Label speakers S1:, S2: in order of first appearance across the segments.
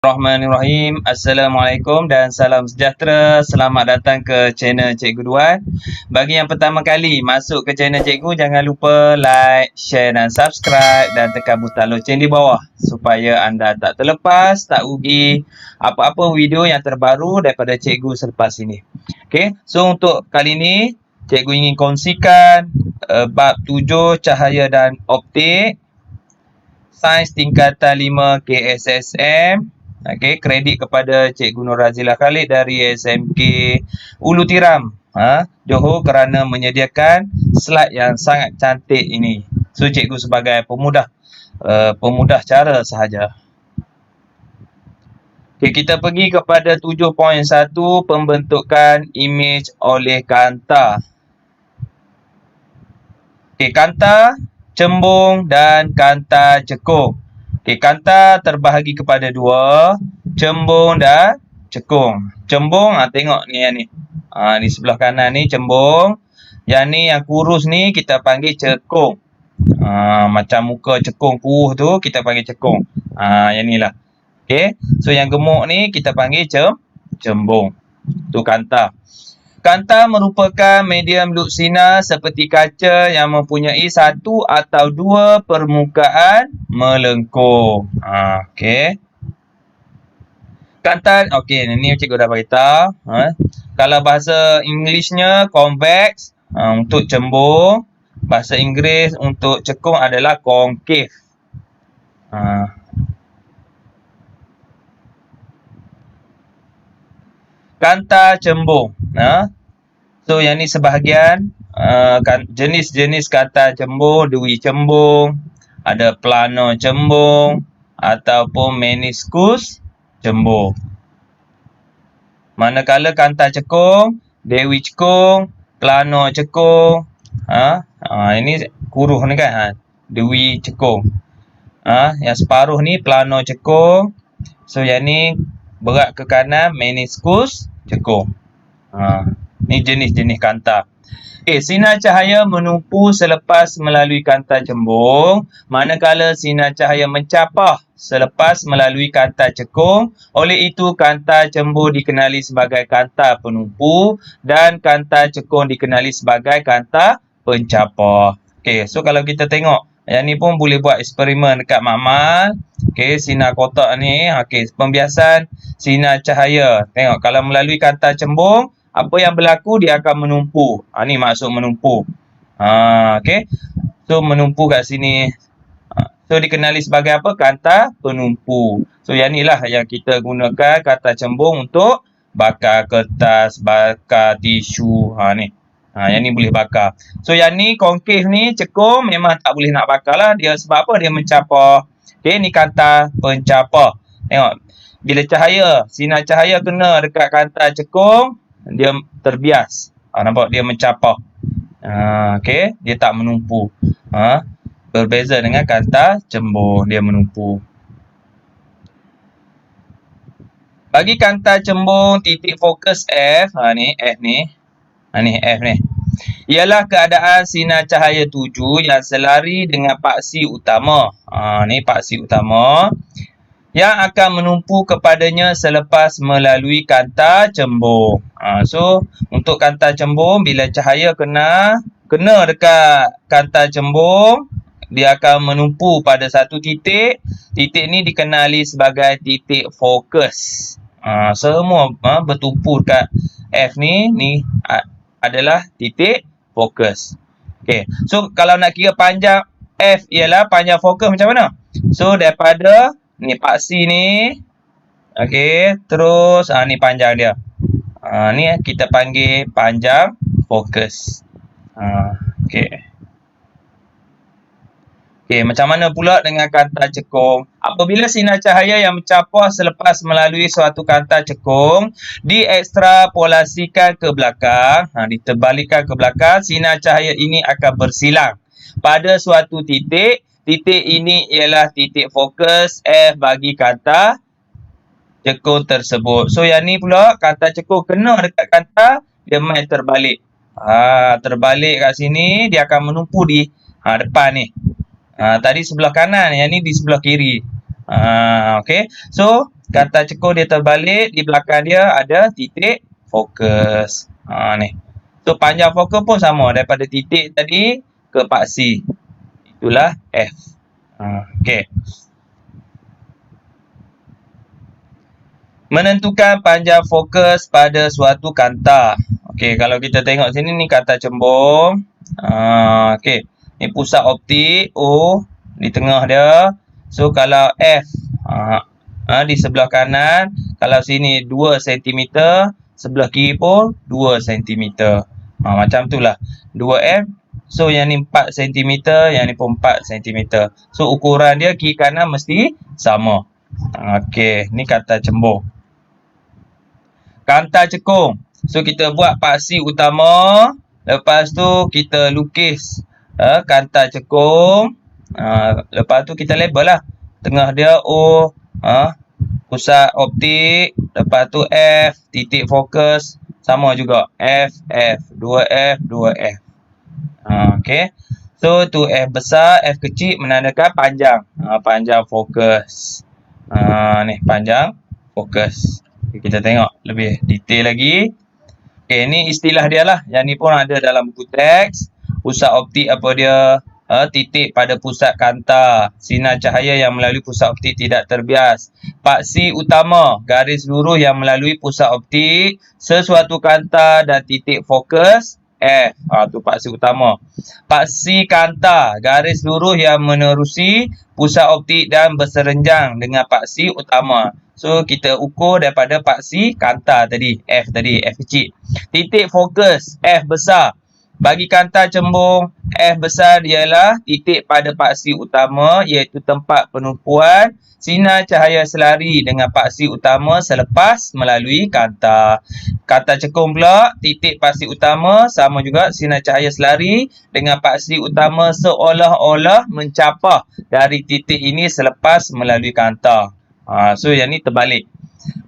S1: Bismillahirrahmanirrahim. Assalamualaikum dan salam sejahtera. Selamat datang ke channel Cikgu Duan. Bagi yang pertama kali masuk ke channel Cikgu, jangan lupa like, share dan subscribe dan tekan butang loceng di bawah supaya anda tak terlepas, tak rugi apa-apa video yang terbaru daripada Cikgu selepas ini. Okey, so untuk kali ini Cikgu ingin kongsikan bab 7 cahaya dan optik, sains tingkatan 5 KSSM. Okey, kredit kepada Cikgu Nur Razilah Khalid dari SMK Ulu Tiram, Johor kerana menyediakan slide yang sangat cantik ini. So Cikgu sebagai pemudah cara sahaja. Okey, kita pergi kepada 7.1 pembentukan imej oleh kanta. Okey, kanta, cembung dan kanta cekung. Okey, kanta terbahagi kepada dua, cembung dan cekung. Cembung, tengok ni yang ni. Di sebelah kanan ni cembung. Yang ni yang kurus ni kita panggil cekung. Macam muka cekung kuruh tu kita panggil cekung. Yang ni lah. Okey, so yang gemuk ni kita panggil cembung. Tu kanta. Kanta merupakan medium lux sinar seperti kaca yang mempunyai satu atau dua permukaan melengkung. Okey. Kanta, okey, ni cikgu dah beritahu. Kalau bahasa Englishnya convex untuk cembung, bahasa Inggeris untuk cekung adalah concave. Kanta cembung. So yang ni sebahagian jenis-jenis kanta cembung, dui cembung, ada plano cembung ataupun meniskus cembung. Manakala kanta cekung, dewi cekung, plano cekung, ini kuruh ni kan, dewi cekung. Yang separuh ni plano cekung. So yang ni berat ke kanan, meniskus cekung. Ni jenis-jenis kanta. Sinar cahaya menumpu selepas melalui kanta cembung, manakala sinar cahaya mencapah selepas melalui kanta cekung. Oleh itu, kanta cembung dikenali sebagai kanta penumpu dan kanta cekung dikenali sebagai kanta pencapah. Okey, so kalau kita tengok, yang ni pun boleh buat eksperimen dekat makmal. Okey, sinar kotak ni, okey, pembiasan sinar cahaya. Tengok, kalau melalui kanta cembung, apa yang berlaku, dia akan menumpu. Ni maksud menumpu. Okey. So menumpu kat sini. So dikenali sebagai apa? Kanta penumpu. So yang ni lah yang kita gunakan kanta cembung untuk bakar kertas, bakar tisu. Ni. Yang ni boleh bakar. So yang ni concave ni, cekung, memang tak boleh nak bakar lah. Dia sebab apa? Dia mencapah. Okey, ni kanta pencapah. Tengok. Bila cahaya, sinar cahaya kena dekat kanta cekung, dia terbias. Nampak dia mencapah. Okey, dia tak menumpu. Berbeza dengan kanta cembung, dia menumpu. Bagi kanta cembung, titik fokus F, ni F ni. Ni F ni. Ialah keadaan sinar cahaya tuju yang selari dengan paksi utama. Ni paksi utama yang akan menumpu kepadanya selepas melalui kanta cembung. So, untuk kanta cembung, bila cahaya kena dekat kanta cembung, dia akan menumpu pada satu titik. Titik ni dikenali sebagai titik fokus. Semua bertumpu dekat F ni adalah titik fokus. Okay. So, kalau nak kira panjang F ialah panjang fokus macam mana? So, daripada ni paksi ni, okey, terus ni panjang dia. Ni kita panggil panjang fokus. Okey. Okey, macam mana pula dengan kanta cekung? Apabila sinar cahaya yang mencapah selepas melalui suatu kanta cekung diekstrapolasikan ke belakang, diterbalikkan ke belakang, sinar cahaya ini akan bersilang pada suatu titik. Titik ini ialah titik fokus F bagi kanta cekung tersebut. So yang ni pula kanta cekung kena dekat kanta, dia main terbalik. Terbalik kat sini, dia akan menumpu di depan ni. Tadi sebelah kanan, yang ni di sebelah kiri. Okey. So, kanta cekung dia terbalik, di belakang dia ada titik fokus. Ni. So, panjang fokus pun sama daripada titik tadi ke paksi. Itulah F. Okey. Menentukan panjang fokus pada suatu kanta. Okey, kalau kita tengok sini ni kanta cembung. Okey. Ni pusat optik O di tengah dia. So kalau F di sebelah kanan, kalau sini 2 cm, sebelah kiri pun 2 cm. Macam itulah. 2F. So yang ni 4 cm, yang ni pun 4 cm. So ukuran dia kiri kanan mesti sama. Okey, ni kanta cembung. Kanta cekung. So kita buat paksi utama, lepas tu kita lukis kanta cekung. Lepas tu kita label lah. Tengah dia O, pusat optik, lepas tu F, titik fokus, sama juga F, F, 2F, 2F. Okey. So tu F besar, F kecil menandakan panjang. Panjang fokus. Ni panjang fokus. Kita tengok lebih detail lagi. Okey, ni istilah dia lah. Yang ni pun ada dalam buku teks. Pusat optik apa dia? Titik pada pusat kanta. Sinar cahaya yang melalui pusat optik tidak terbias. Paksi utama, garis lurus yang melalui pusat optik, sesuatu kanta dan titik fokus F. Tu paksi utama. Paksi kanta, garis lurus yang menerusi pusat optik dan berserenjang dengan paksi utama. So, kita ukur daripada paksi kanta tadi. F tadi, F kecil. Titik fokus, F besar. Bagi kanta cembung, F besar ialah titik pada paksi utama, iaitu tempat penumpuan sinar cahaya selari dengan paksi utama selepas melalui kanta. Kanta cekung pula, titik paksi utama sama juga sinar cahaya selari dengan paksi utama seolah-olah mencapah dari titik ini selepas melalui kanta. So yang ni terbalik.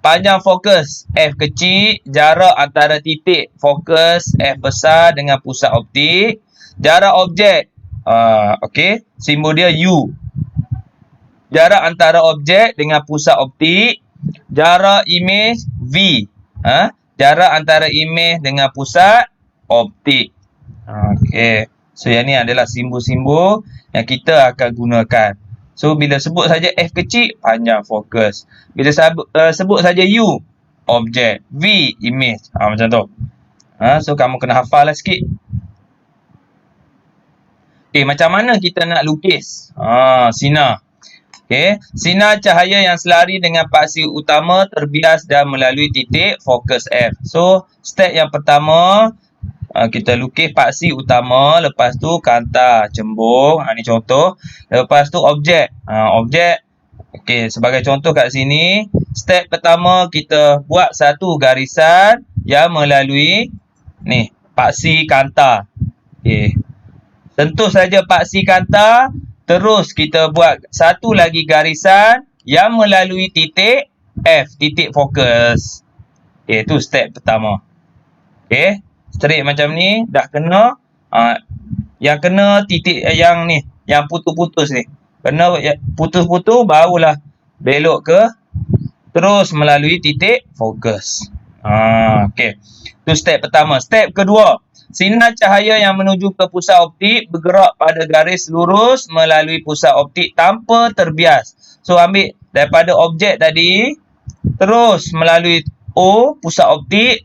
S1: Panjang fokus F kecil, jarak antara titik fokus F besar dengan pusat optik. Jarak objek, okey, simbol dia U. Jarak antara objek dengan pusat optik. Jarak imej V. Jarak antara imej dengan pusat optik. Okey. So yang ni adalah simbol-simbol yang kita akan gunakan. So, bila sebut saja F kecil, panjang fokus. Bila sebut saja U, objek. V, image. Macam tu. So, kamu kena hafal lah sikit. Okay, macam mana kita nak lukis sinar? Okay. Sinar cahaya yang selari dengan paksi utama terbias dan melalui titik fokus F. So, step yang pertama, kita lukis paksi utama, lepas tu kanta cembung. Ni contoh. Lepas tu objek. Objek. Okey, sebagai contoh kat sini, step pertama kita buat satu garisan yang melalui ni, paksi kanta. Okey. Sentuh saja paksi kanta, terus kita buat satu lagi garisan yang melalui titik F, titik fokus. Okey, itu step pertama. Okey. Straight macam ni, dah kena. Yang kena titik yang ni, yang putus-putus ni. Kena putus-putus, barulah belok ke, terus melalui titik fokus. Okey. Itu step pertama. Step kedua, sinar cahaya yang menuju ke pusat optik bergerak pada garis lurus melalui pusat optik tanpa terbias. So, ambil daripada objek tadi, terus melalui O, pusat optik,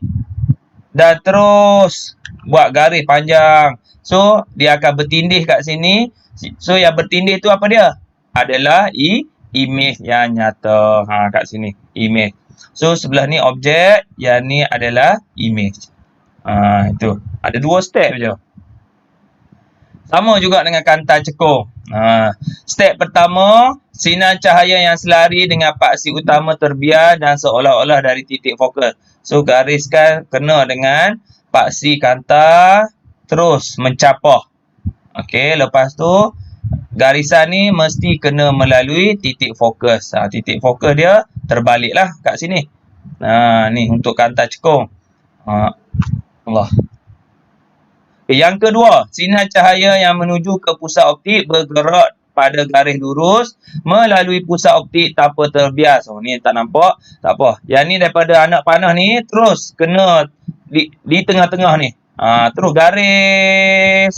S1: dan terus buat garis panjang. So, dia akan bertindih kat sini. So, yang bertindih tu apa dia? Adalah image yang nyata. Kat sini. Image. So, sebelah ni objek. Yang ni adalah image. Itu. Ada dua step je. Sama juga dengan kanta cekung. Step pertama, sinar cahaya yang selari dengan paksi utama terbias dan seolah-olah dari titik fokus. So, gariskan kena dengan paksi kanta, terus mencapah. Okey, lepas tu, garisan ni mesti kena melalui titik fokus. Titik fokus dia terbaliklah kat sini. Ni untuk kanta cekung. Allah. Yang kedua, sinar cahaya yang menuju ke pusat optik bergerak pada garis lurus melalui pusat optik tanpa terbias. Oh, ni tak nampak, tak apa. Yang ni daripada anak panah ni terus kena di tengah-tengah ni. Terus garis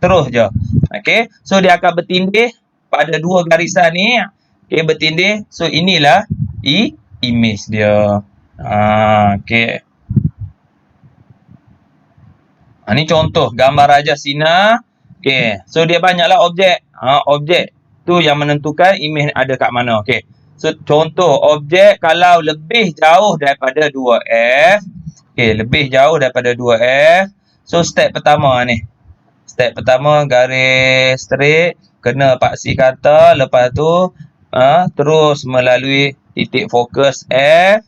S1: terus je. Okey, so dia akan bertindih pada dua garisan ni. Okey, bertindih. So inilah image dia. Okey. Ni contoh gambar rajah sinar. Okey, so dia banyaklah objek. Objek tu yang menentukan imej ada kat mana. Okey. So contoh objek kalau lebih jauh daripada 2F. Okey, lebih jauh daripada 2F. So step pertama ni. Step pertama garis straight, kena paksi kata, lepas tu terus melalui titik fokus F.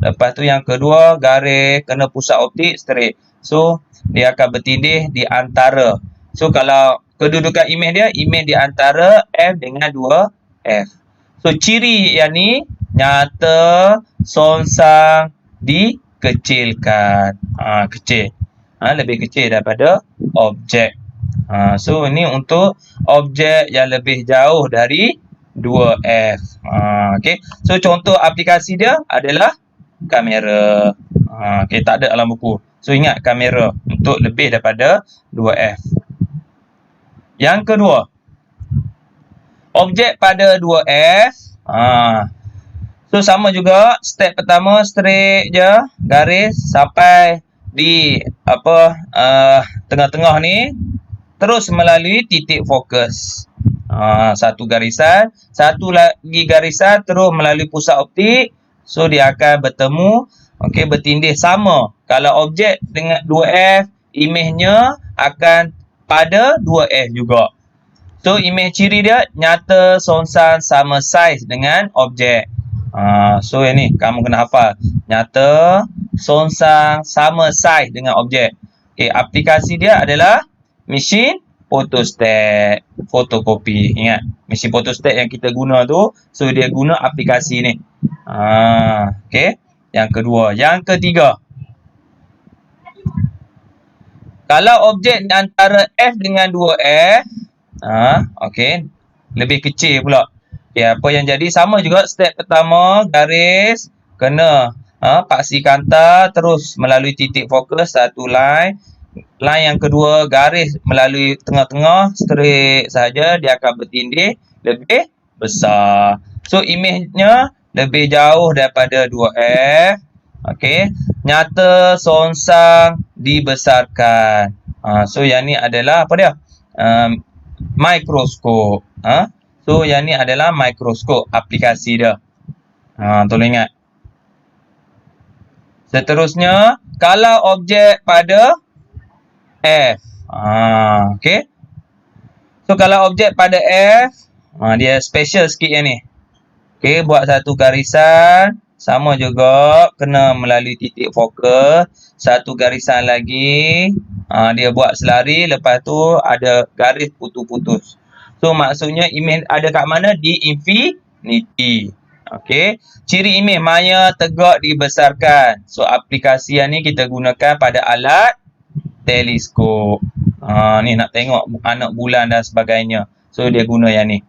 S1: Lepas tu yang kedua garis kena pusat optik straight. So dia akan bertindih di antara. So kalau kedudukan imej dia, imej di antara F dengan 2F. So ciri yang ni nyata, songsang, dikecilkan. Kecil. Lebih kecil daripada objek. So ini untuk objek yang lebih jauh dari 2F. Okay. So contoh aplikasi dia adalah kamera. Okay, tak ada dalam buku. So ingat kamera untuk lebih daripada 2F. Yang kedua, objek pada 2F. So sama juga, step pertama straight je, garis sampai di tengah-tengah ni, terus melalui titik fokus. Satu garisan, satu lagi garisan terus melalui pusat optik. So dia akan bertemu, okey, bertindih sama. Kalau objek dengan 2F, imejnya akan pada 2F juga. So imej ciri dia nyata, songsang, sama saiz dengan objek. So yang ni kamu kena hafal. Nyata, songsang, sama saiz dengan objek. Okey, aplikasi dia adalah mesin photostat, fotokopi. Ingat, mesin photostat yang kita guna tu, so dia guna aplikasi ni. Okey, yang kedua. Yang ketiga, kalau objek antara F dengan 2F, okey, lebih kecil pula. Okey, apa yang jadi sama juga step pertama, garis kena paksi kanta terus melalui titik fokus satu line. Line yang kedua, garis melalui tengah-tengah straight saja, dia akan bertindih lebih besar. So imejnya lebih jauh daripada 2F. Okey, nyata, songsang, dibesarkan. So yang ni adalah apa dia? Mikroskop. So yang ni adalah mikroskop, aplikasi dia. Tolong ingat. Seterusnya, kalau objek pada F. Okey. So kalau objek pada F, dia special sikit yang ni. Okey, buat satu garisan, sama juga kena melalui titik fokus, satu garisan lagi, dia buat selari, lepas tu ada garis putus-putus. So maksudnya imej ada kat mana? Di infinity. Okey, ciri imej maya, tegak, dibesarkan. So aplikasi yang ni kita gunakan pada alat teleskop. Ni nak tengok anak bulan dan sebagainya. So dia guna yang ni.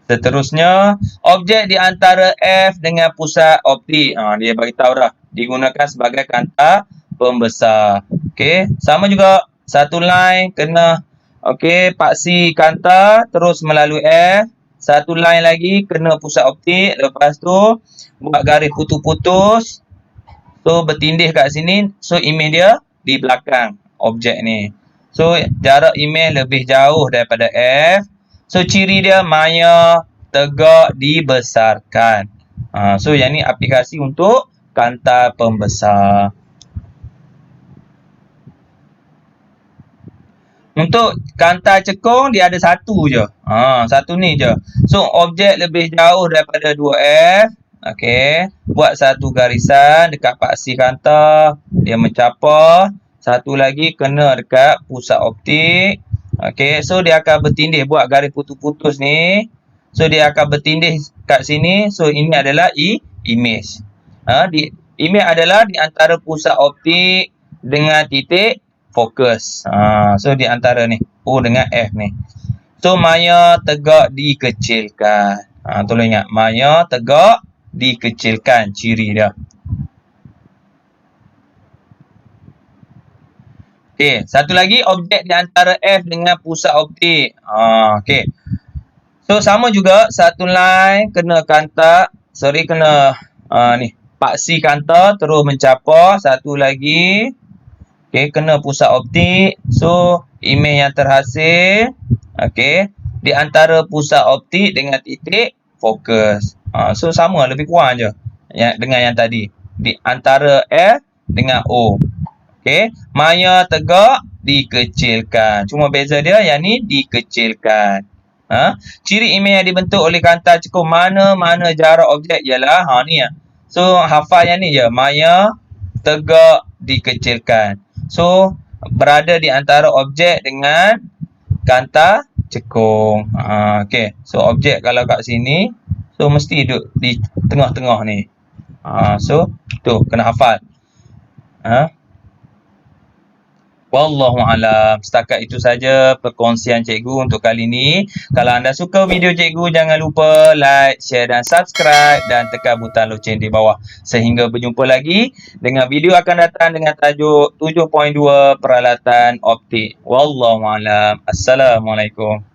S1: Seterusnya, objek di antara F dengan pusat optik. Dia bagi tahu dah, digunakan sebagai kanta pembesar. Okey, sama juga satu line kena paksi kanta terus melalui F. Satu line lagi kena pusat optik, lepas tu buat garis putus-putus. So bertindih kat sini, so imej dia di belakang objek ni. So jarak imej lebih jauh daripada F. So ciri dia maya, tegak, dibesarkan. So yang ni aplikasi untuk kanta pembesar. Untuk kanta cekung dia ada satu je. Satu ni je. So objek lebih jauh daripada 2F. Okey, buat satu garisan dekat paksi kanta, dia mencapar. Satu lagi kena dekat pusat optik. Okey, so dia akan bertindih, buat garis putus-putus ni. So dia akan bertindih kat sini. So ini adalah imej. Imej adalah di antara pusat optik dengan titik fokus. So di antara ni O dengan F ni. So Maya tegak dikecilkan. Tolong ingat, Maya tegak dikecilkan ciri dia. Okey, satu lagi objek di antara F dengan pusat optik. Okey. So sama juga satu line kena kantar, kena ni paksi kantar terus mencapai satu lagi. Okey, kena pusat optik. So imej yang terhasil okey di antara pusat optik dengan titik fokus. So sama lebih kurang je dengan yang tadi. Di antara F dengan O. Okey, Maya tegak dikecilkan. Cuma beza dia yang ni dikecilkan. Ciri imej yang dibentuk oleh kantar cekung mana-mana jarak objek ialah ni ya. So hafal yang ni je. Maya tegak dikecilkan. So berada di antara objek dengan kantar cekung. Okey. So objek kalau kat sini, so mesti duduk di tengah-tengah ni. So tu kena hafal. Wallahualam. Setakat itu saja perkongsian cikgu untuk kali ini. Kalau anda suka video cikgu, jangan lupa like, share dan subscribe dan tekan butang loceng di bawah. Sehingga berjumpa lagi dengan video akan datang dengan tajuk 7.2 peralatan optik. Wallahualam. Assalamualaikum.